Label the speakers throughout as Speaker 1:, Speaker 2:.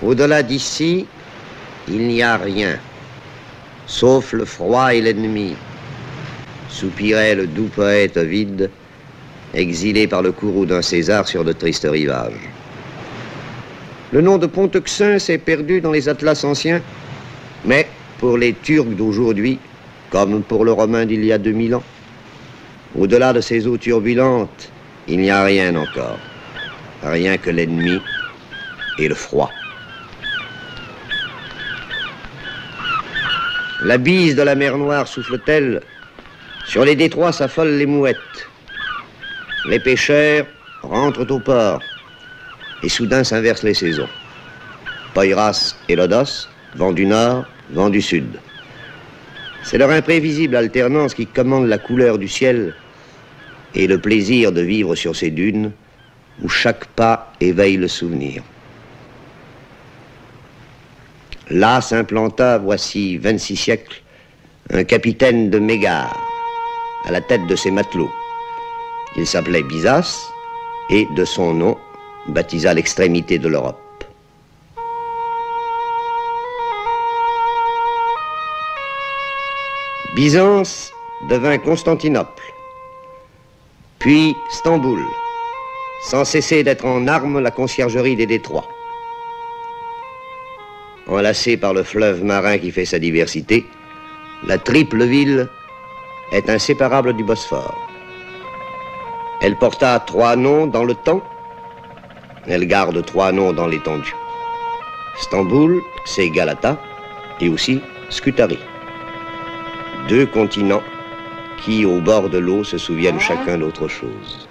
Speaker 1: Au-delà d'ici, il n'y a rien, sauf le froid et l'ennemi, soupirait le doux poète Ovide, exilé par le courroux d'un César sur de tristes rivages. Le nom de Ponteuxin s'est perdu dans les atlas anciens, mais pour les Turcs d'aujourd'hui, comme pour le Romain d'il y a 2000 ans, au-delà de ces eaux turbulentes, il n'y a rien encore, rien que l'ennemi et le froid. La bise de la mer Noire souffle-t-elle? Sur les détroits s'affolent les mouettes. Les pêcheurs rentrent au port. Et soudain s'inversent les saisons. Poiras et Lodos, vent du nord, vent du sud. C'est leur imprévisible alternance qui commande la couleur du ciel et le plaisir de vivre sur ces dunes où chaque pas éveille le souvenir. Là s'implanta, voici 26 siècles, un capitaine de Mégare, à la tête de ses matelots. Il s'appelait Byzas et, de son nom, baptisa l'extrémité de l'Europe. Byzance devint Constantinople, puis Stamboul, sans cesser d'être en armes la conciergerie des détroits. Enlacée par le fleuve marin qui fait sa diversité, la triple ville est inséparable du Bosphore. Elle porta 3 noms dans le temps, elle garde 3 noms dans l'étendue. Stamboul, c'est Galata, et aussi Scutari. 2 continents qui, au bord de l'eau, se souviennent chacun d'autre chose.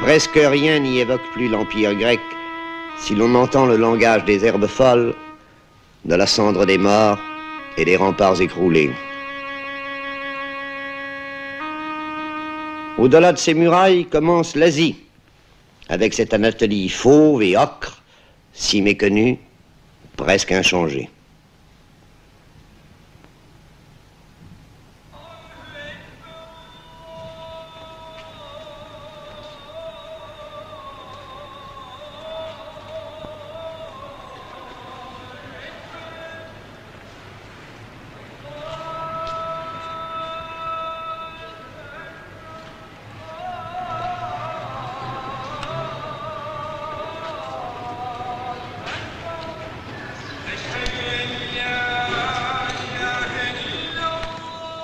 Speaker 1: Presque rien n'y évoque plus l'Empire grec si l'on entend le langage des herbes folles, de la cendre des morts et des remparts écroulés. Au-delà de ces murailles commence l'Asie, avec cette Anatolie fauve et ocre, si méconnue, presque inchangée.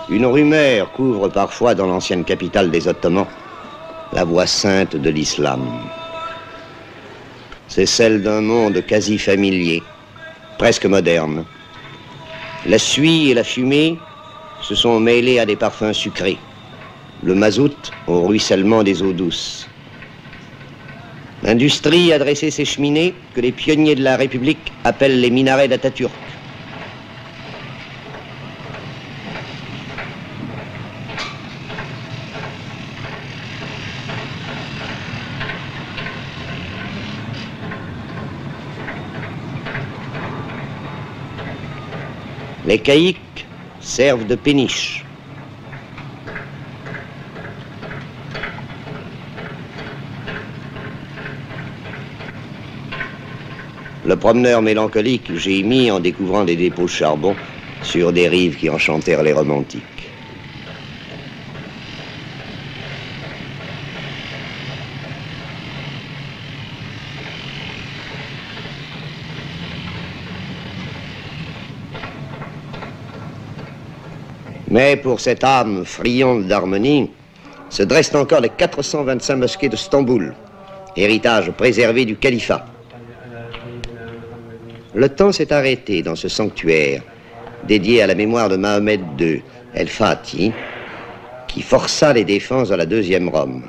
Speaker 1: Une rumeur couvre parfois dans l'ancienne capitale des Ottomans la voix sainte de l'islam. C'est celle d'un monde quasi familier, presque moderne. La suie et la fumée se sont mêlées à des parfums sucrés, le mazout au ruissellement des eaux douces. L'industrie a dressé ses cheminées que les pionniers de la République appellent les minarets d'Atatürk. Les caïques servent de péniche. Le promeneur mélancolique gémit en découvrant des dépôts de charbon sur des rives qui enchantèrent les romantiques. Mais pour cette âme friande d'harmonie, se dressent encore les 425 mosquées de Stamboul, héritage préservé du califat. Le temps s'est arrêté dans ce sanctuaire, dédié à la mémoire de Mahomet II, El-Fatih, qui força les défenses de la deuxième Rome.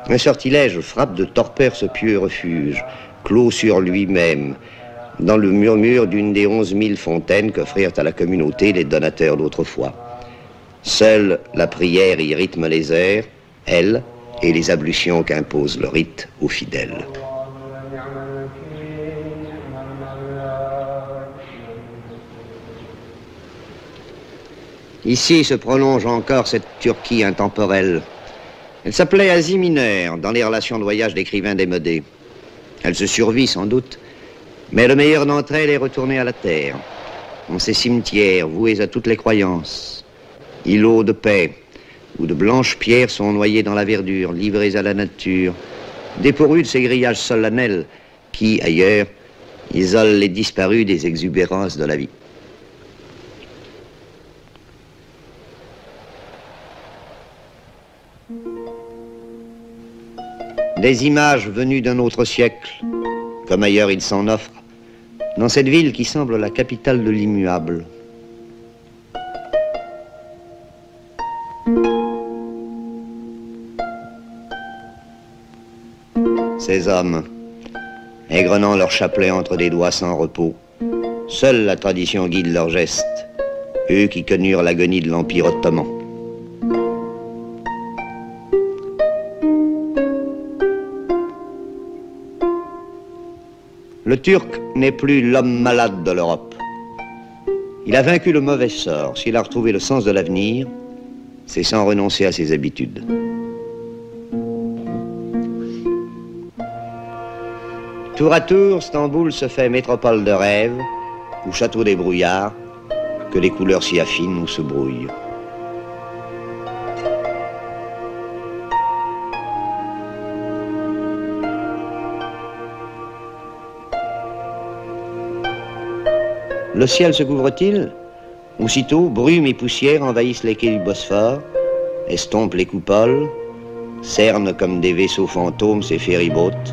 Speaker 1: Un sortilège frappe de torpeur ce pieux refuge, clos sur lui-même, dans le murmure d'une des 11 000 fontaines qu'offrirent à la communauté les donateurs d'autrefois. Seule la prière y rythme les airs, elle, et les ablutions qu'impose le rite aux fidèles. Ici se prolonge encore cette Turquie intemporelle. Elle s'appelait Asie mineure dans les relations de voyage d'écrivains démodés. Elle se survit sans doute, mais le meilleur d'entre elles est retourné à la terre, dans ces cimetières voués à toutes les croyances, îlots de paix, où de blanches pierres sont noyées dans la verdure, livrées à la nature, dépourvues de ces grillages solennels qui, ailleurs, isolent les disparus des exubérances de la vie. Des images venues d'un autre siècle, comme ailleurs il s'en offre, dans cette ville qui semble la capitale de l'immuable. Ces hommes, égrenant leur chapelet entre des doigts sans repos, seule la tradition guide leurs gestes, eux qui connurent l'agonie de l'Empire ottoman. Le Turc n'est plus l'homme malade de l'Europe. Il a vaincu le mauvais sort. S'il a retrouvé le sens de l'avenir, c'est sans renoncer à ses habitudes. Tour à tour, Stamboul se fait métropole de rêve, ou château des brouillards, que les couleurs s'y affinent ou se brouillent. Le ciel se couvre-t-il? Aussitôt, brume et poussière envahissent les quais du Bosphore, estompent les coupoles, cernent comme des vaisseaux fantômes ces ferry-boats,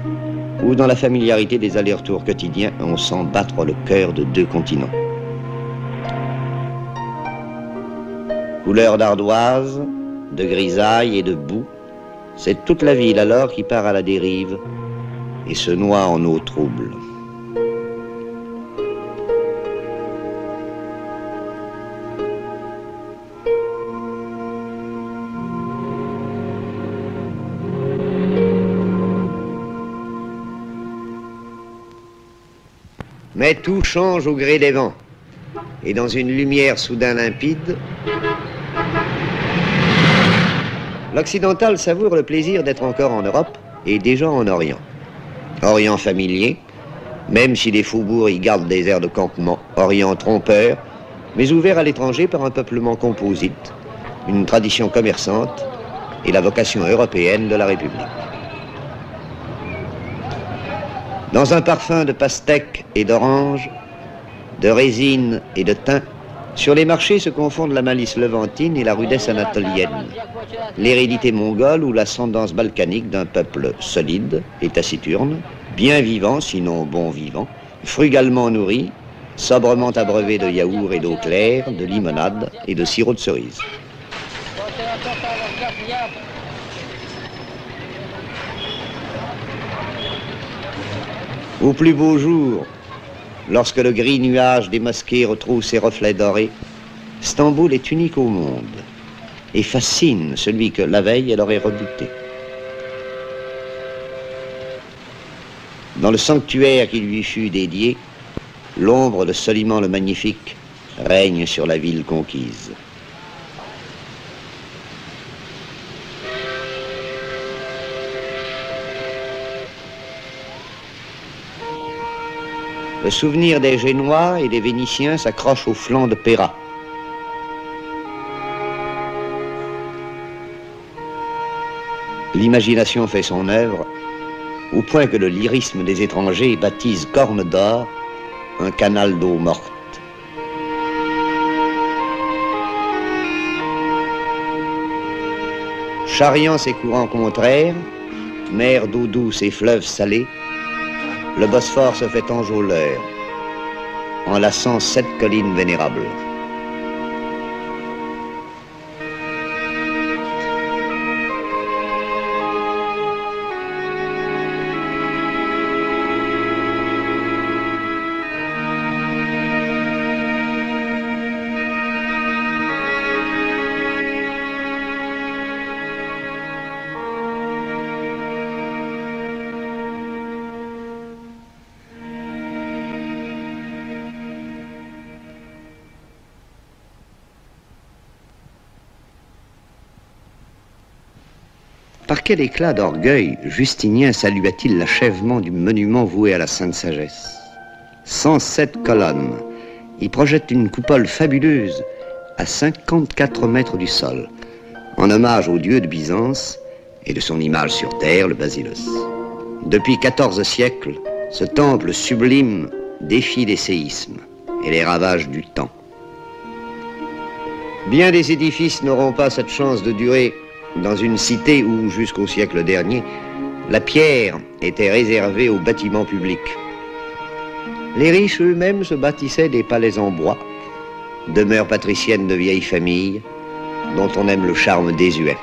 Speaker 1: où dans la familiarité des allers-retours quotidiens, on sent battre le cœur de deux continents. Couleur d'ardoise, de grisaille et de boue, c'est toute la ville alors qui part à la dérive et se noie en eau trouble. Mais tout change au gré des vents. Et dans une lumière soudain limpide, l'occidental savoure le plaisir d'être encore en Europe et déjà en Orient. Orient familier, même si les faubourgs y gardent des airs de campement. Orient trompeur, mais ouvert à l'étranger par un peuplement composite, une tradition commerçante et la vocation européenne de la République. Dans un parfum de pastèque et d'orange, de résine et de thym, sur les marchés se confondent la malice levantine et la rudesse anatolienne, l'hérédité mongole ou l'ascendance balkanique d'un peuple solide et taciturne, bien vivant, sinon bon vivant, frugalement nourri, sobrement abreuvé de yaourt et d'eau claire, de limonade et de sirop de cerise. Au plus beau jour, lorsque le gris nuage des mosquées retrouve ses reflets dorés, Stamboul est unique au monde et fascine celui que la veille elle aurait rebuté. Dans le sanctuaire qui lui fut dédié, l'ombre de Soliman le Magnifique règne sur la ville conquise. Le souvenir des Génois et des Vénitiens s'accroche aux flancs de Péra. L'imagination fait son œuvre, au point que le lyrisme des étrangers baptise Corne d'Or un canal d'eau morte. Charriant ses courants contraires, mer d'eau douce et fleuves salés, le Bosphore se fait enjôleur, enlaçant 7 collines vénérables. Par quel éclat d'orgueil Justinien salua-t-il l'achèvement du monument voué à la Sainte Sagesse. 107 colonnes y projettent une coupole fabuleuse à 54 mètres du sol, en hommage au dieu de Byzance et de son image sur terre, le Basileus. Depuis 14 siècles, ce temple sublime défie les séismes et les ravages du temps. Bien des édifices n'auront pas cette chance de durer dans une cité où, jusqu'au siècle dernier, la pierre était réservée aux bâtiments publics. Les riches eux-mêmes se bâtissaient des palais en bois, demeures patriciennes de vieilles familles, dont on aime le charme désuet.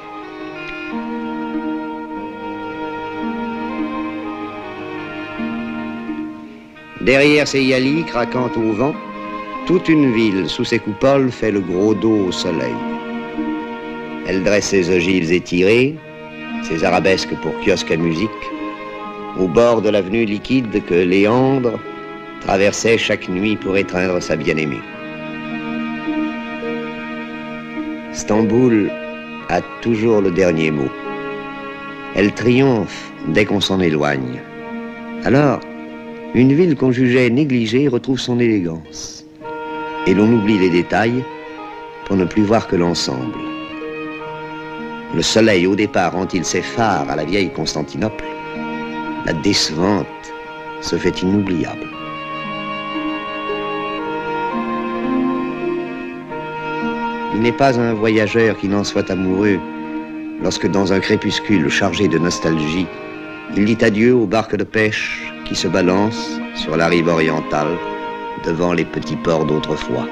Speaker 1: Derrière ces yalis craquant au vent, toute une ville sous ses coupoles fait le gros dos au soleil. Elle dresse ses ogives étirées, ses arabesques pour kiosque à musique, au bord de l'avenue liquide que Léandre traversait chaque nuit pour étreindre sa bien-aimée. Stamboul a toujours le dernier mot. Elle triomphe dès qu'on s'en éloigne. Alors, une ville qu'on jugeait négligée retrouve son élégance. Et l'on oublie les détails pour ne plus voir que l'ensemble. Le soleil, au départ, rend-il ses phares à la vieille Constantinople. La décevante se fait inoubliable. Il n'est pas un voyageur qui n'en soit amoureux lorsque, dans un crépuscule chargé de nostalgie, il dit adieu aux barques de pêche qui se balancent sur la rive orientale devant les petits ports d'autrefois.